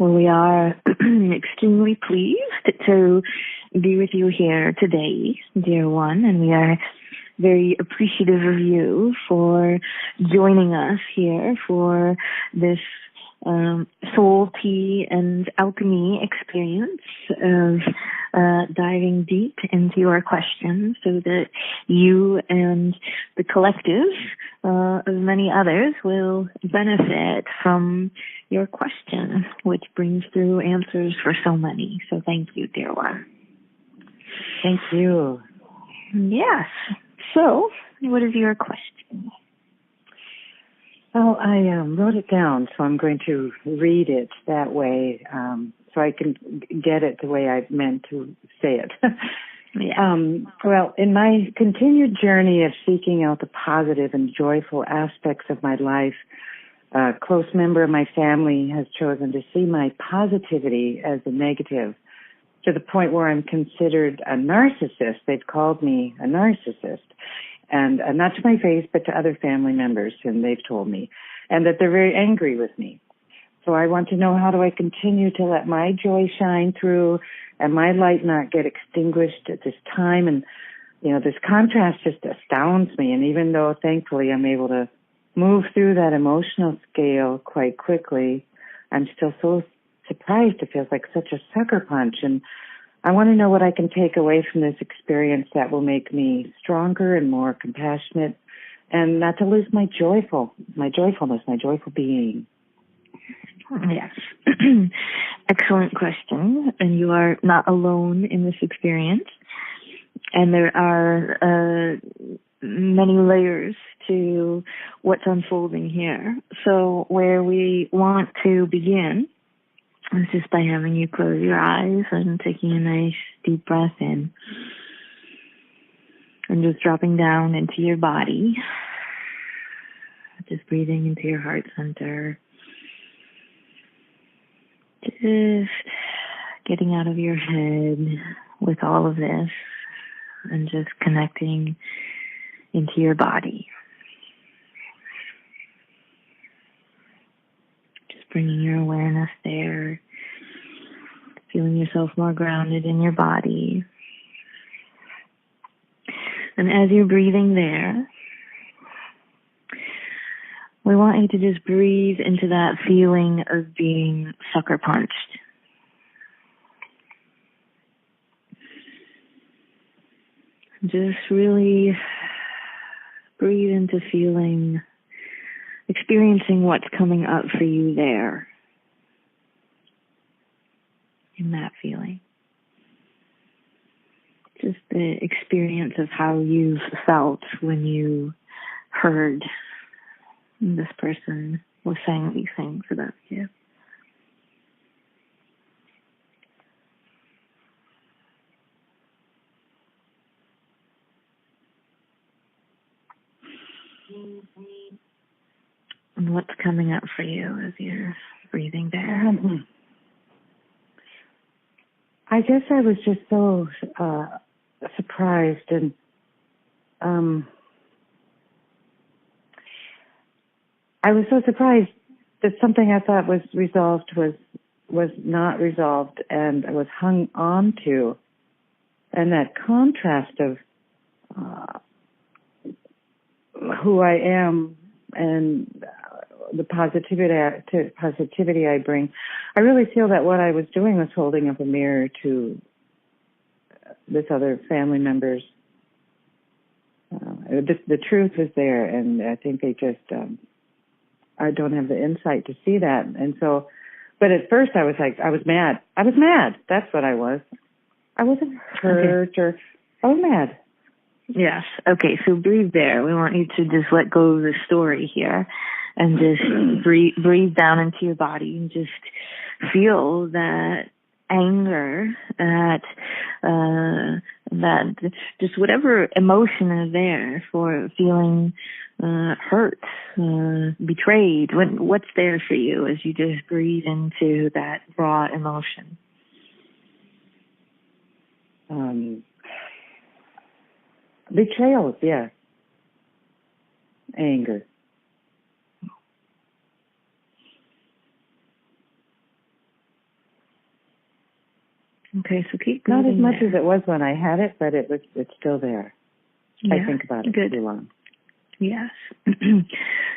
Well, we are extremely pleased to be with you here today, dear one, and we are very appreciative of you for joining us here for this Soul Tea and Alchemy experience of diving deep into your questions so that you and the collective of many others will benefit from your question, which brings through answers for so many. So thank you, dear one. Thank you. Yes. So, what is your question? Well, I wrote it down, so I'm going to read it that way so I can get it the way I meant to say it. Yeah. Well, in my continued journey of seeking out the positive and joyful aspects of my life, a close member of my family has chosen to see my positivity as a negative, to the point where I'm considered a narcissist. They've called me a narcissist. And not to my face, but to other family members, and they've told me, and that they're very angry with me. So I want to know, how do I continue to let my joy shine through and my light not get extinguished at this time? And, you know, this contrast just astounds me. And even though, thankfully, I'm able to move through that emotional scale quite quickly, I'm still so surprised. It feels like such a sucker punch. And I want to know what I can take away from this experience that will make me stronger and more compassionate, and not to lose my joyfulness, my joyful being. Yes. Excellent question. And you are not alone in this experience. And there are many layers to what's unfolding here. So where we want to begin it's just by having you close your eyes and taking a nice deep breath in. And just dropping down into your body. Just breathing into your heart center. Just getting out of your head with all of this. And just connecting into your body. Bringing your awareness there, feeling yourself more grounded in your body. And as you're breathing there, we want you to just breathe into that feeling of being sucker punched. Just really breathe into experiencing what's coming up for you there in that feeling. Just the experience of how you've felt when you heard this person was saying these things about you. And what's coming up for you as you're breathing there? I guess I was just so surprised, and I was so surprised that something I thought was resolved was not resolved, and I was hung on to. And that contrast of who I am and the positivity I bring. I really feel that what I was doing was holding up a mirror to this other family member's. The truth is there, and I think they just, I don't have the insight to see that. And so, but at first I was like, I was mad. That's what I was. I wasn't hurt or I was mad. Yes. Okay. So breathe there. We want you to just let go of the story here and just breathe down into your body and just feel that anger, that just whatever emotion is there for feeling hurt, betrayed. What's there for you as you just breathe into that raw emotion? Betrayal, yeah. Anger. Okay, so keep breathing. Not as much there. as it was when I had it, but it's still there. Yeah, I think about it too long. Yes.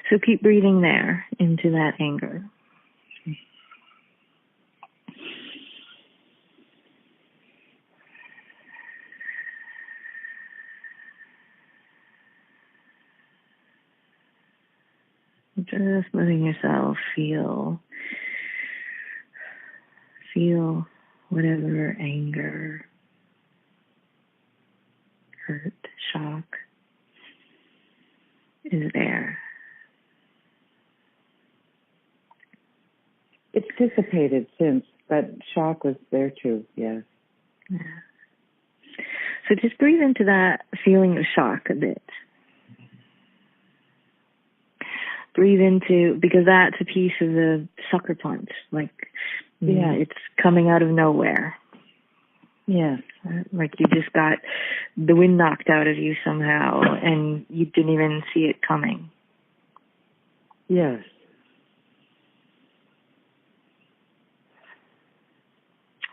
So keep breathing there into that anger. Just letting yourself feel whatever anger, hurt, shock is there. It's dissipated since, but shock was there too, yes. Yeah. So just breathe into that feeling of shock a bit. Breathe into, because that's a piece of the sucker punch, like it's coming out of nowhere. Yeah. Like you just got the wind knocked out of you somehow and you didn't even see it coming. Yes.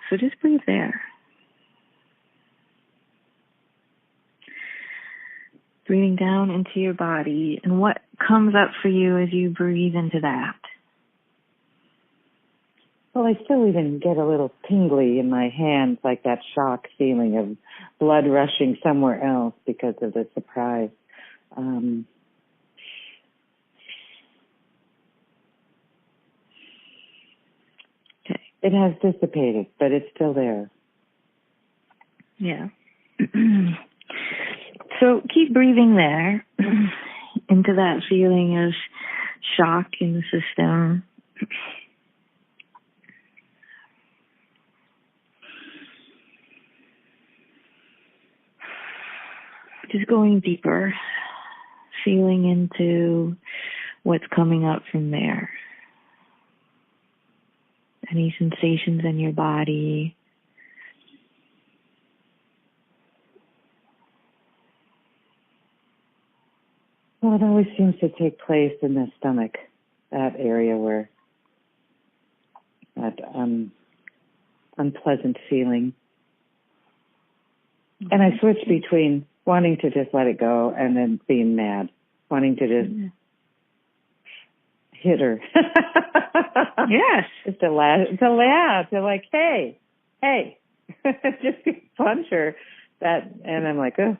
So just breathe there. Breathing down into your body, and what comes up for you as you breathe into that? Well, I still even get a little tingly in my hands, like that shock feeling of blood rushing somewhere else because of the surprise. Okay. It has dissipated, but it's still there. Yeah. So keep breathing there into that feeling of shock in the system. Just going deeper, feeling into what's coming up from there. Any sensations in your body. Well, it always seems to take place in the stomach, that area where that unpleasant feeling. And I switch between wanting to just let it go and then being mad, wanting to just hit her. Yes. Just to laugh, to like, hey, just punch her. And I'm like, oh.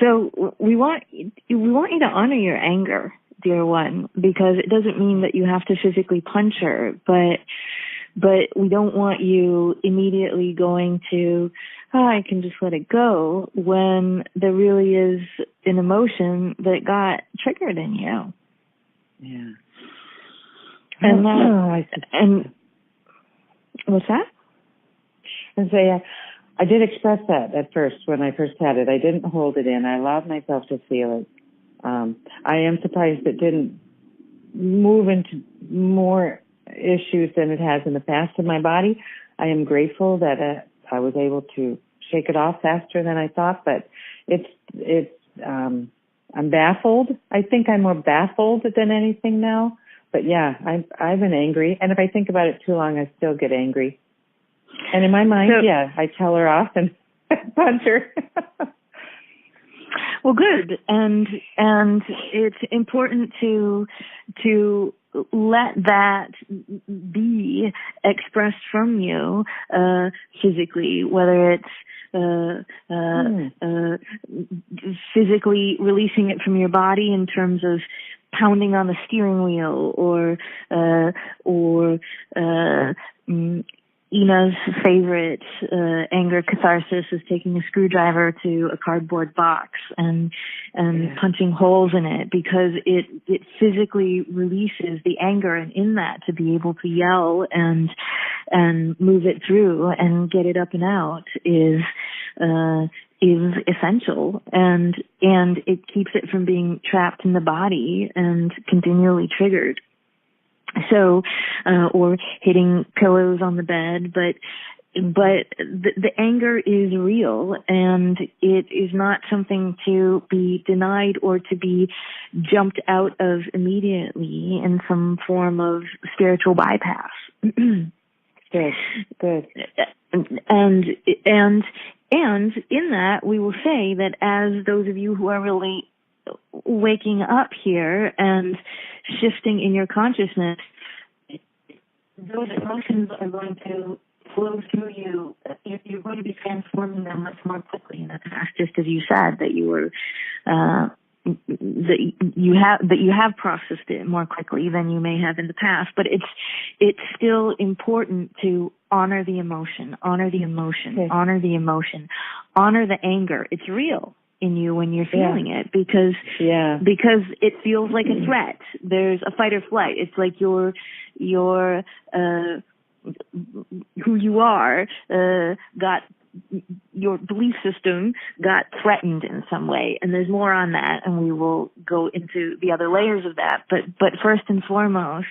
So we want you to honor your anger, dear one, because it doesn't mean that you have to physically punch her, but we don't want you immediately going to, I can just let it go, when there really is an emotion that got triggered in you. Yeah. And what's that? And say, I did express that at first when I first had it. I didn't hold it in. I allowed myself to feel it. I am surprised it didn't move into more issues than it has in the past in my body. I am grateful that I was able to shake it off faster than I thought, but I'm baffled. I think I'm more baffled than anything now. But yeah, I've been angry, and if I think about it too long, I still get angry. And in my mind, I tell her off and punch her. Well, good, and it's important to let that be expressed from you physically, whether it's physically releasing it from your body in terms of pounding on the steering wheel, or Ina's favorite anger catharsis is taking a screwdriver to a cardboard box and punching holes in it, because it physically releases the anger, and in that to be able to yell and move it through and get it up and out is essential, and it keeps it from being trapped in the body and continually triggered. So, or hitting pillows on the bed, but the anger is real, and it is not something to be denied or to be jumped out of immediately in some form of spiritual bypass. Good. Good. And in that, we will say that as those of you who are really waking up here and shifting in your consciousness, those emotions are going to flow through you. You're going to be transforming them much more quickly in the past, just as you said that you were that you have processed it more quickly than you may have in the past. But it's still important to honor the emotion, honor the anger. It's real in you when you're feeling it because it feels like a threat. There's a fight or flight. It's like your who you are got your belief system got threatened in some way, and there's more on that, and we will go into the other layers of that. But first and foremost,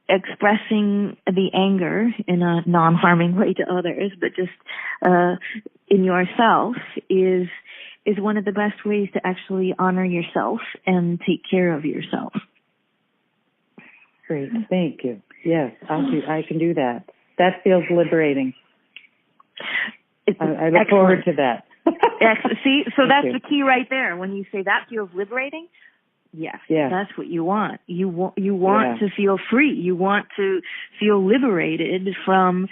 expressing the anger in a non-harming way to others, but just in yourself is one of the best ways to actually honor yourself and take care of yourself. Great, thank you. Yes, I can do that. That feels liberating. I look forward to that. See, so that's the key right there. When you say that feels liberating, yes, that's what you want. You want to feel free. You want to feel liberated from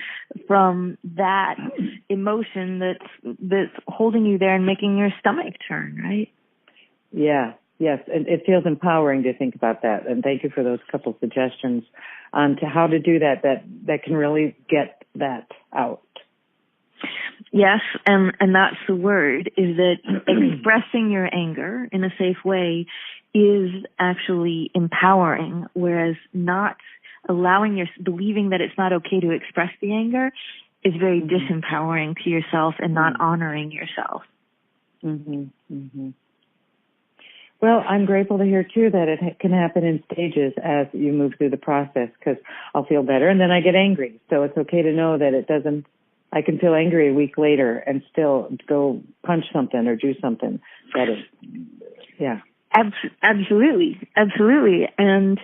that emotion that's holding you there and making your stomach turn, right? Yeah. Yes, and it feels empowering to think about that. And thank you for those couple suggestions on to how to do that can really get that out. Yes, and that's the word, is that expressing your anger in a safe way is actually empowering, whereas not believing that it's not okay to express the anger is very disempowering to yourself and not honoring yourself. Well, I'm grateful to hear, too, that it can happen in stages as you move through the process, because I'll feel better and then I get angry. So it's okay to know that I can feel angry a week later and still go punch something or do something. Absolutely. And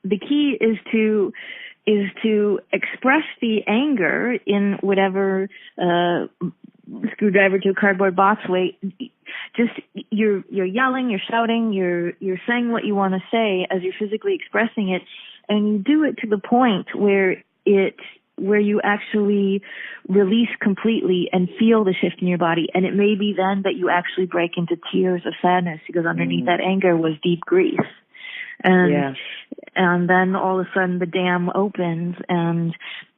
the key is to express the anger in whatever screwdriver to a cardboard box way. Just you're yelling, you're shouting, you're saying what you want to say as you're physically expressing it, and you do it to the point where you actually release completely and feel the shift in your body. And it may be then that you actually break into tears of sadness, because underneath that anger was deep grief. And then all of a sudden the dam opens and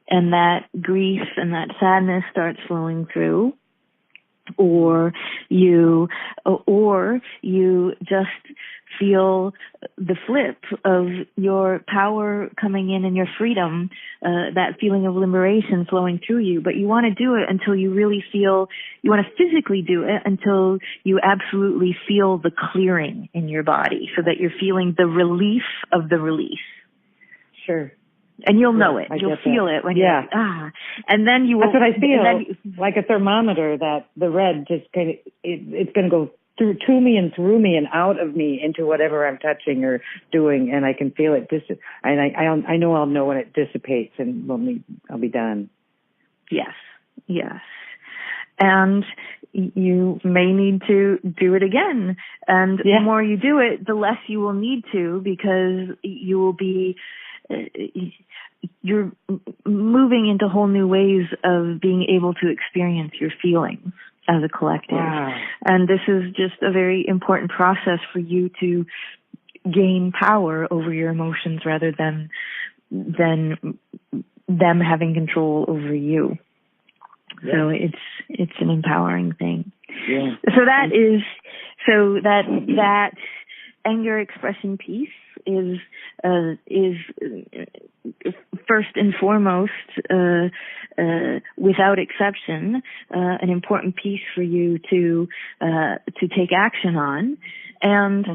that grief and that sadness starts flowing through. Or you just feel the flip of your power coming in and your freedom, that feeling of liberation flowing through you. But you want to do it until you really feel, you want to physically do it until you absolutely feel the clearing in your body, so that you're feeling the relief of the release. Sure. And you'll know it. You'll feel it when you're and then you will. That's what I feel, like a thermometer, that the red just kind of, it's going to go to me and through me and out of me into whatever I'm touching or doing, and I can feel it. I know I'll know when it dissipates and I'll be done. Yes. And you may need to do it again. And the more you do it, the less you will need to, because you will be... you're moving into whole new ways of being able to experience your feelings as a collective. Wow. And this is just a very important process for you to gain power over your emotions rather than them having control over you. Yeah. So it's an empowering thing. Yeah. So that anger expression piece is first and foremost, without exception, an important piece for you to take action on, and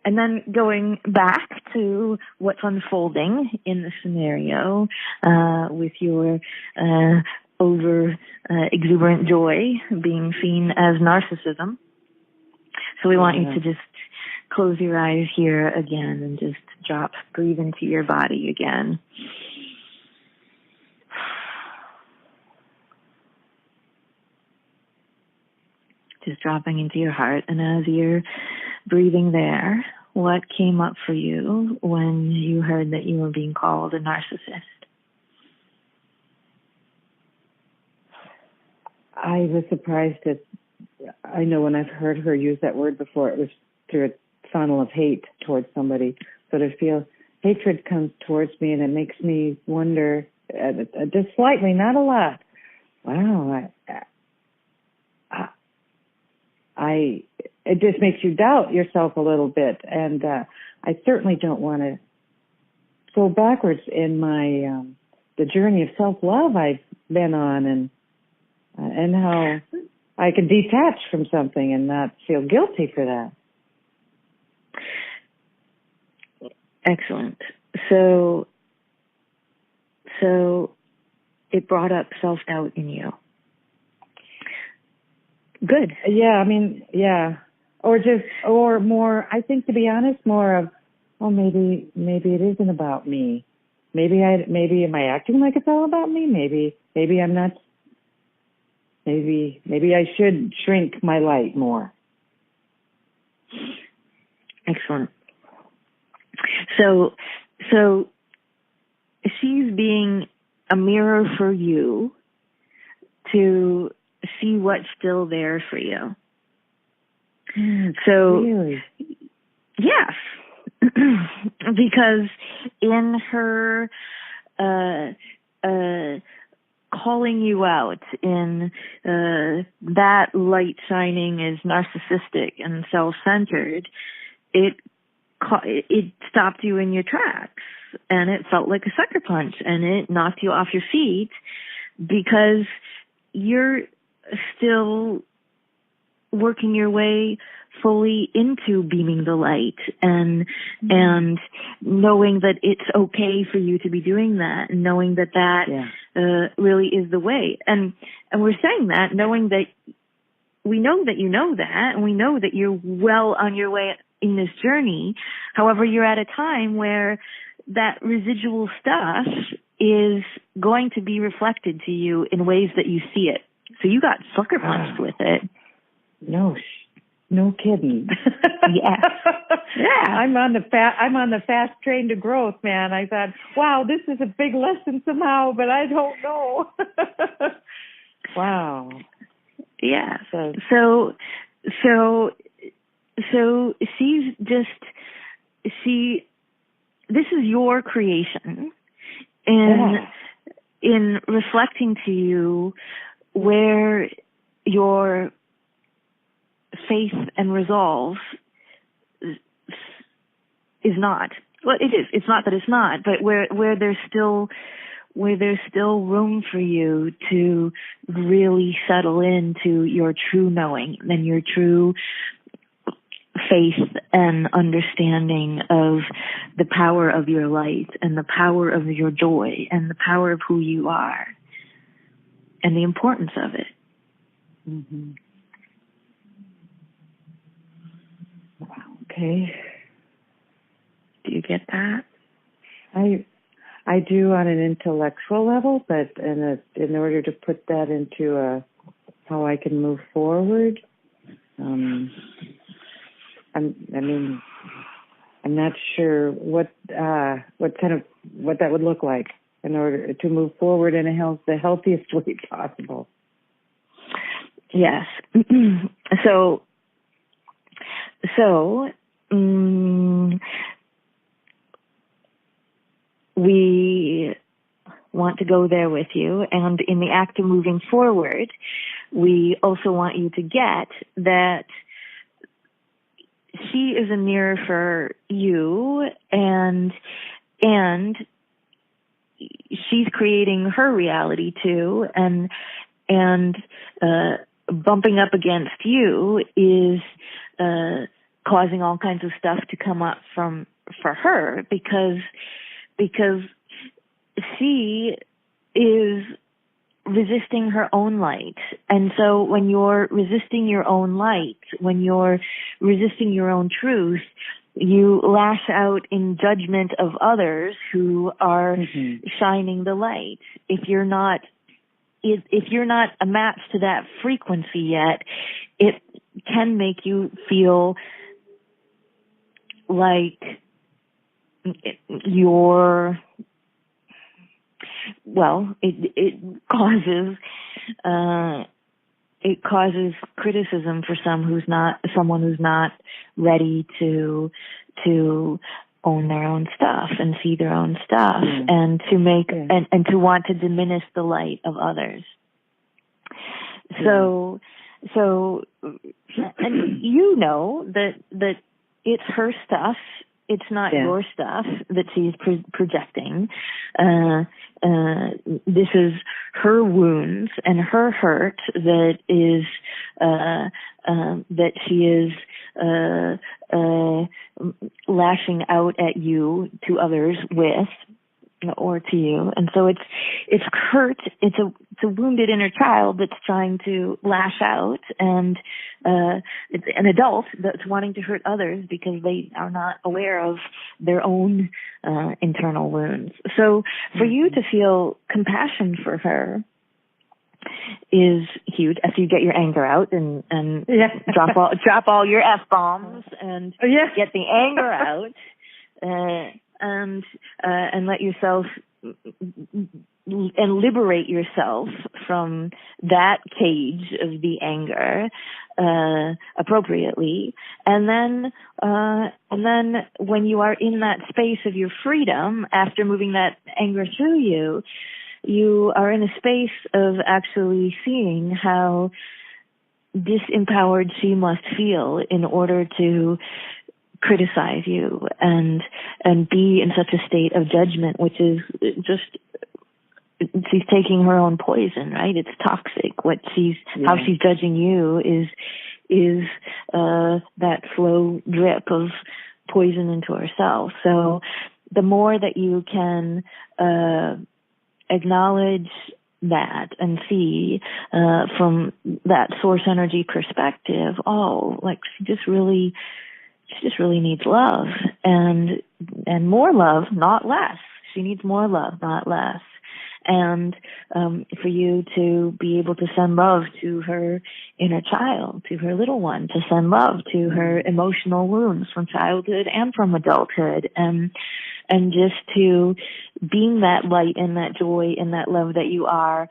then going back to what's unfolding in the scenario with your over exuberant joy being seen as narcissism. So we want you to just close your eyes here again and just breathe into your body again. just dropping into your heart. And as you're breathing there, what came up for you when you heard that you were being called a narcissist? I was surprised that, I know when I've heard her use that word before, it was through a funnel of hate towards somebody. So to feel hatred comes towards me, and it makes me wonder, just slightly, not a lot. Wow, it just makes you doubt yourself a little bit, and I certainly don't want to go backwards in my the journey of self-love I've been on, and how I can detach from something and not feel guilty for that. Excellent. So it brought up self-doubt in you. Good. Yeah, I mean, yeah. Or more, I think, to be honest, more of, oh, maybe it isn't about me. Maybe am I acting like it's all about me? Maybe I'm not. Maybe I should shrink my light more. Excellent. So she's being a mirror for you to see what's still there for you. So, really? Yes, because in her calling you out in that light shining is narcissistic and self-centered, it stopped you in your tracks, and it felt like a sucker punch, and it knocked you off your feet because you're still working your way fully into beaming the light and knowing that it's okay for you to be doing that, and knowing that really is the way. And we're saying that knowing that we know that you know that, and we know that you're well on your way in this journey. However, you're at a time where that residual stuff is going to be reflected to you in ways that you see it. So you got sucker punched with it. No kidding. Yes. Yeah. I'm on the fast train to growth, man. I thought, wow, this is a big lesson somehow, but I don't know. Wow. Yeah. So she's this is your creation in reflecting to you where your faith and resolve is not. Well, it is. It's not that it's not, but where there's still room for you to really settle into your true knowing and your true faith and understanding of the power of your light and the power of your joy and the power of who you are and the importance of it. Mm-hmm. Okay. Do you get that? I do on an intellectual level, but in order to put that into how I can move forward, I'm not sure what that would look like in order to move forward in the healthiest way possible. Yes. So we want to go there with you, and in the act of moving forward, we also want you to get that she is a mirror for you, and she's creating her reality too, and bumping up against you is causing all kinds of stuff to come up for her because she is resisting her own light. And so when you're resisting your own light, when you're resisting your own truth, you lash out in judgment of others who are shining the light. If you're not a match to that frequency yet, can make you feel like it causes criticism for someone who's not ready to own their own stuff and see their own stuff, and to make and to want to diminish the light of others. So and you know that it's her stuff. It's not your stuff that she's projecting. This is her wounds and her hurt that is that she is lashing out at you, to others with, or to you. And so it's hurt. It's a wounded inner child that's trying to lash out, and it's an adult that's wanting to hurt others because they are not aware of their own internal wounds. So for you to feel compassion for her is huge. After you get your anger out and drop all your F-bombs and get the anger out, and let yourself and liberate yourself from that cage of the anger appropriately, and then when you are in that space of your freedom, after moving that anger through you, you are in a space of actually seeing how disempowered she must feel in order to criticize you and be in such a state of judgment, which is just, she's taking her own poison, right? It's toxic. How she's judging you is that slow drip of poison into herself. So the more that you can acknowledge that and see from that source energy perspective, she just really needs love, and more love, not less. She needs more love, not less. And for you to be able to send love to her inner child, to her little one, to send love to her emotional wounds from childhood and from adulthood, and just to being that light and that joy and that love that you are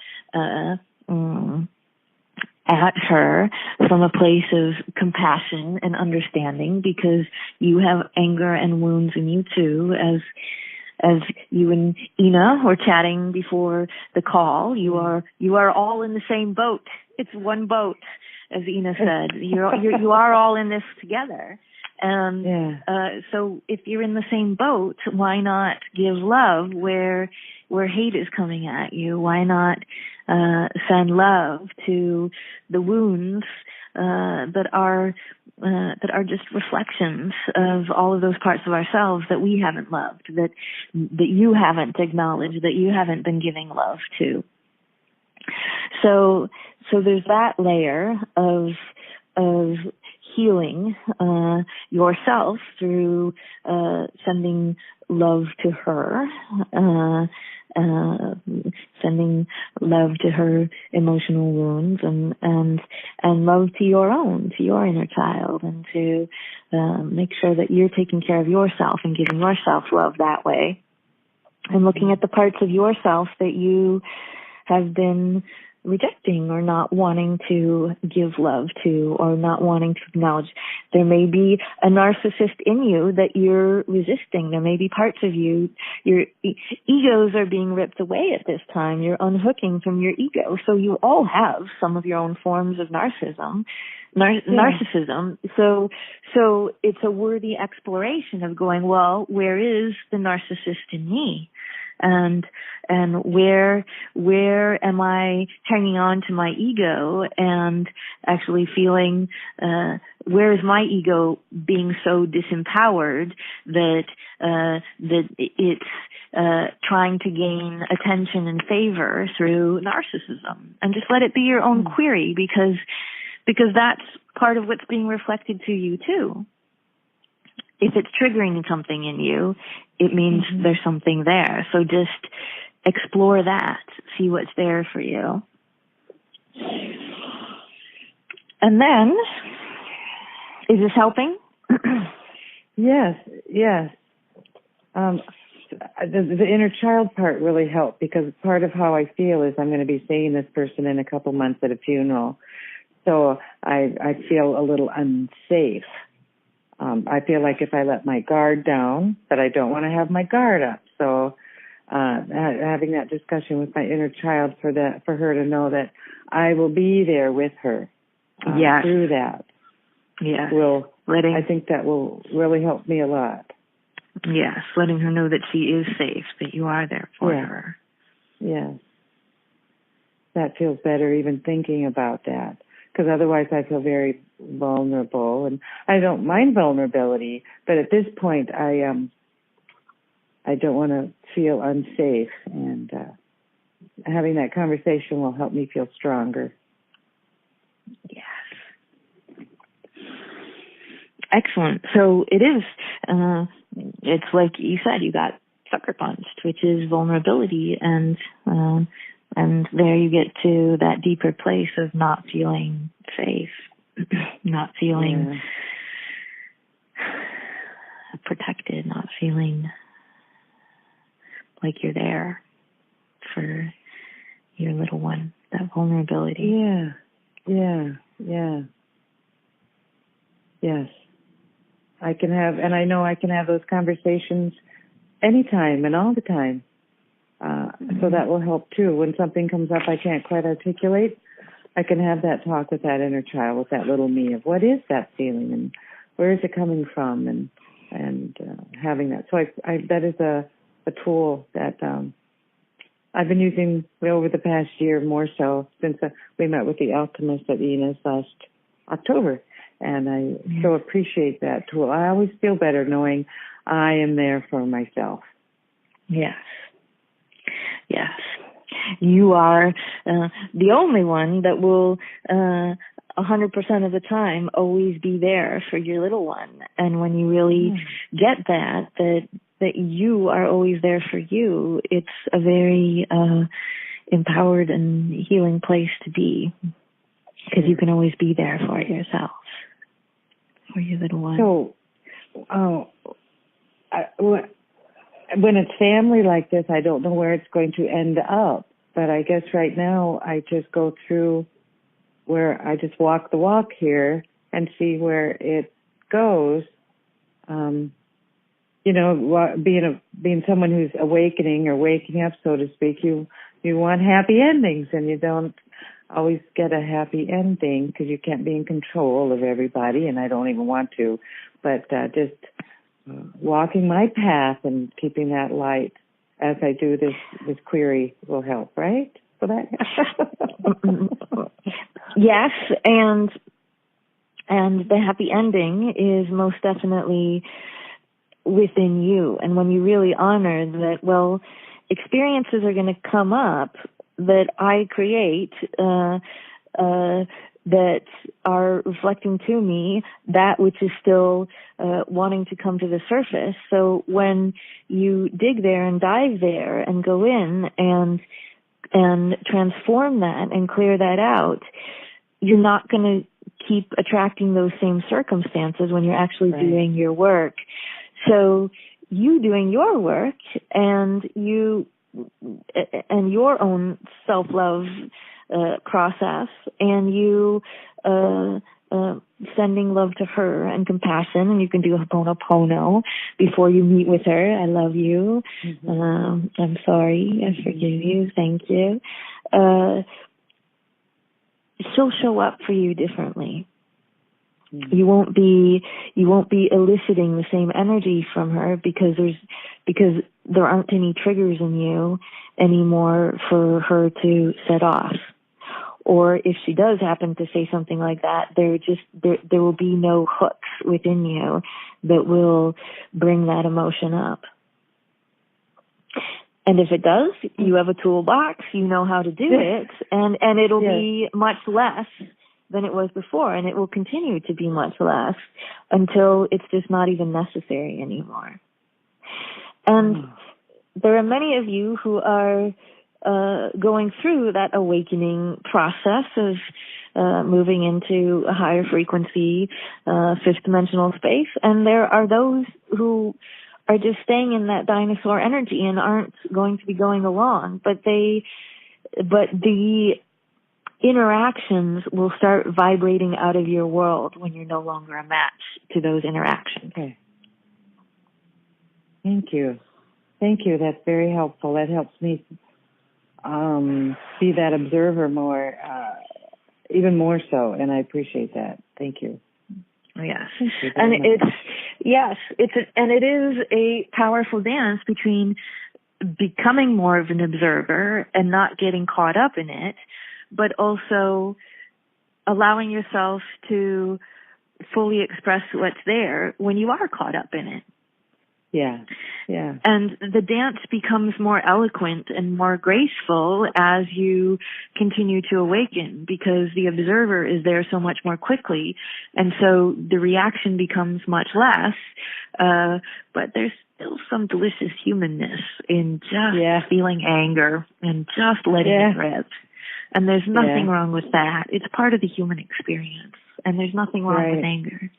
at her from a place of compassion and understanding, because you have anger and wounds in you too. As you and Ina were chatting before the call, you are all in the same boat. It's one boat, as Ina said. You are all in this together. And so if you're in the same boat, why not give love where hate is coming at you? Why not send love to the wounds that are just reflections of all of those parts of ourselves that we haven't loved, that you haven't acknowledged, that you haven't been giving love to. So there's that layer of healing yourself through sending love to her, sending love to her emotional wounds, and love to your inner child, and to make sure that you're taking care of yourself and giving yourself love that way, and looking at the parts of yourself that you have been rejecting or not wanting to give love to, or not wanting to acknowledge. There may be a narcissist in you that you're resisting. There may be parts of you, your egos are being ripped away at this time. You're unhooking from your ego. So you all have some of your own forms of narcissism. So it's a worthy exploration of going, well, where is the narcissist in me? And where am I hanging on to my ego and actually feeling, where is my ego being so disempowered that it's trying to gain attention and favor through narcissism? And just let it be your own query, because that's part of what's being reflected to you too. If it's triggering something in you, it means there's something there. So just explore that, see what's there for you. And then Is this helping? Yes. The inner child part really helped, because part of how I feel is I'm going to be seeing this person in a couple months at a funeral. So I feel a little unsafe. I feel like if I let my guard down, that I don't want to have my guard up. So having that discussion with my inner child for her to know that I will be there with her through that. Yes. I think that will really help me a lot. Yes, letting her know that she is safe, that you are there for her. Yes. That feels better, even thinking about that, because otherwise I feel very vulnerable, and I don't mind vulnerability, but at this point I don't want to feel unsafe, and having that conversation will help me feel stronger. Yes. Excellent. So it is, it's like you said, you got sucker punched, which is vulnerability, and there you get to that deeper place of not feeling safe, not feeling protected, not feeling like you're there for your little one, that vulnerability. Yeah. Yes. I know I can have those conversations anytime and all the time. So that will help too. When something comes up I can't quite articulate, I can have that talk with that inner child, with that little me, of what is that feeling and where is it coming from, and having that. So that is a tool that I've been using over the past year, more so since we met with the Alchemists at Ina's last October. And I so appreciate that tool. I always feel better knowing I am there for myself. Yes. You are the only one that will 100% of the time always be there for your little one. And when you really get that you are always there for you, it's a very empowered and healing place to be, because you can always be there for yourself, for your little one. So, when it's family like this, I don't know where it's going to end up. But I guess right now I just go through where I just walk the walk here and see where it goes. Being someone who's awakening or waking up, so to speak, you want happy endings, and you don't always get a happy ending because you can't be in control of everybody, and I don't even want to. But just walking my path and keeping that light as I do this query will help, right? So that yes, and the happy ending is most definitely within you. And when you really honor that, well, experiences are going to come up that I create that are reflecting to me that which is still wanting to come to the surface. So when you dig there and dive there and go in and transform that and clear that out, you're not going to keep attracting those same circumstances when you're actually doing your work. So you doing your work and your own self-love process, and you sending love to her and compassion, and you can do Ho'oponopono before you meet with her. I love you. I'm sorry. I forgive you. Thank you. She'll show up for you differently. You won't be eliciting the same energy from her because there aren't any triggers in you anymore for her to set off. Or if she does happen to say something like that, there will be no hooks within you that will bring that emotion up. And if it does, you have a toolbox, you know how to do it, and it'll be much less than it was before, and it will continue to be much less until it's just not even necessary anymore. And there are many of you who are going through that awakening process moving into a higher frequency, fifth dimensional space. And there are those who are just staying in that dinosaur energy and aren't going to be going along. But the interactions will start vibrating out of your world when you're no longer a match to those interactions. Okay. Thank you. Thank you. That's very helpful. That helps me be that observer more, even more so, and I appreciate that. Thank you. Yes. Thank you And much. it is a powerful dance between becoming more of an observer and not getting caught up in it, but also allowing yourself to fully express what's there when you are caught up in it. Yeah, yeah. And the dance becomes more eloquent and more graceful as you continue to awaken, because the observer is there so much more quickly, and so the reaction becomes much less, but there's still some delicious humanness in just feeling anger and just letting it rip. And there's nothing wrong with that. It's part of the human experience, and there's nothing wrong with anger.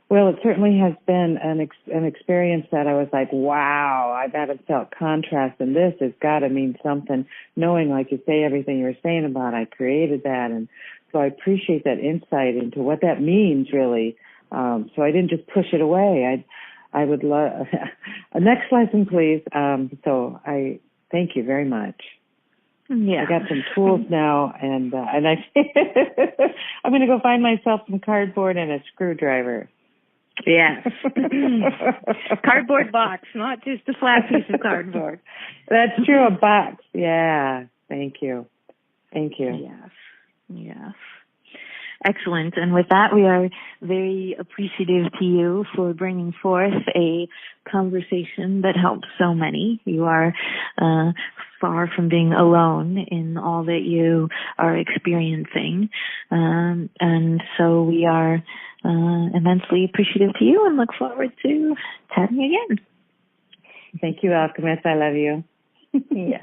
Well, it certainly has been an experience that I was like, wow, I haven't felt contrast, and this has got to mean something, knowing, like you say, everything you were saying about I created that. And so I appreciate that insight into what that means, really. So I didn't just push it away. I would love a next lesson, please. So I thank you very much. Yeah. I got some tools now, and I'm going to go find myself some cardboard and a screwdriver. Yes. Cardboard box, not just a flat piece of cardboard. That's true, a box. Yeah. Thank you. Thank you. Yes. Yes. Excellent. And with that, we are very appreciative to you for bringing forth a conversation that helps so many. You are far from being alone in all that you are experiencing. And so we are immensely appreciative to you and look forward to chatting again. Thank you, Alchemist. I love you. Yeah.